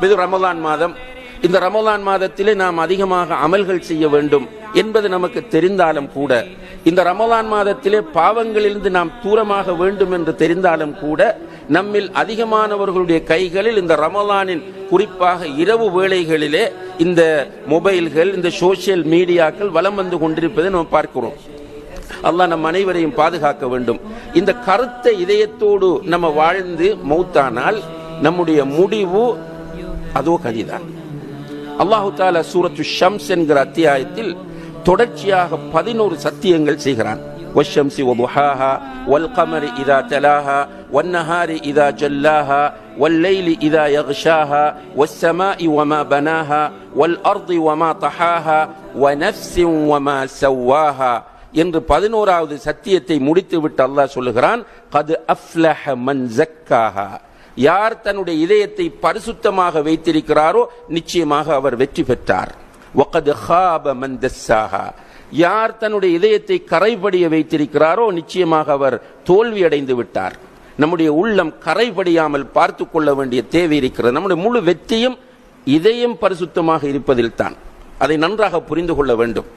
இது ரமலான் மாதம். இந்த ரமலான் மாதத்திலே நாம் அதிகமாக அமல்கள் செய்ய வேண்டும் என்பது நமக்கு தெரிந்தாலும் கூட, இந்த ரமலான் மாதத்திலே பாவங்களிலிருந்து நாம் தூரமாக வேண்டும் என்று தெரிந்தாலும் கூட, நம்மில் அதிகமானவர்களுடைய கைகளில் இந்த ரமலானின் குறிப்பாக இரவு வேளைகளிலே இந்த மொபைல்கள், இந்த சோசியல் மீடியாக்கள் வலம் வந்து கொண்டிருப்பதை நாம் பார்க்கிறோம். அல்லாஹ் நம் அனைவரையும் பாதுகாக்க வேண்டும். இந்த கருத்தை இதயத்தோடு நம்ம வாழ்ந்து மௌத்தானால் நம்முடைய முடிவு அதோ கதிதான். அல்லாஹு தஆலா சூரத்து ஷம்ஸ் என்கிற அத்தியாயத்தில் தொடர்ச்சியாக 11 சத்தியங்கள் செய்கிறான். வஷ்ஷம்ஸி வதுஹாஹா வல்கமரி இதா தலாஹா வன்னஹாரி இதா ஜல்லாஹா வல்லைலி இதா யக்ஷாஹா வஸ்ஸமாஇ வமா பனாஹா வல்அர்தி வமா தஹாஹா வநஃப்ஸின் வமா ஸவ்வாஹா என்று 11வது சத்தியத்தை முடித்துவிட்டு அல்லாஹ் சொல்லுகிறான், கத் அஃப்லஹ மன் ஸக்காஹா, யார் தன்னுடைய இதயத்தை பரிசுத்தமாக வைத்திருக்கிறாரோ நிச்சயமாக அவர் வெற்றி பெற்றார். வகத் ஹாப மன் தஸ்ஸாஹா, யார் தன்னுடைய இதயத்தை கரைபடிய வைத்திருக்கிறாரோ நிச்சயமாக அவர் தோல்வி அடைந்து விட்டார். நம்முடைய உள்ளம் கரைபடியாமல் பார்த்து கொள்ள வேண்டிய தேவை இருக்கிறது. நம்முடைய முழு வெற்றியும் இதயம் பரிசுத்தமாக இருப்பதில் தான். அதை நன்றாக புரிந்து கொள்ள வேண்டும்.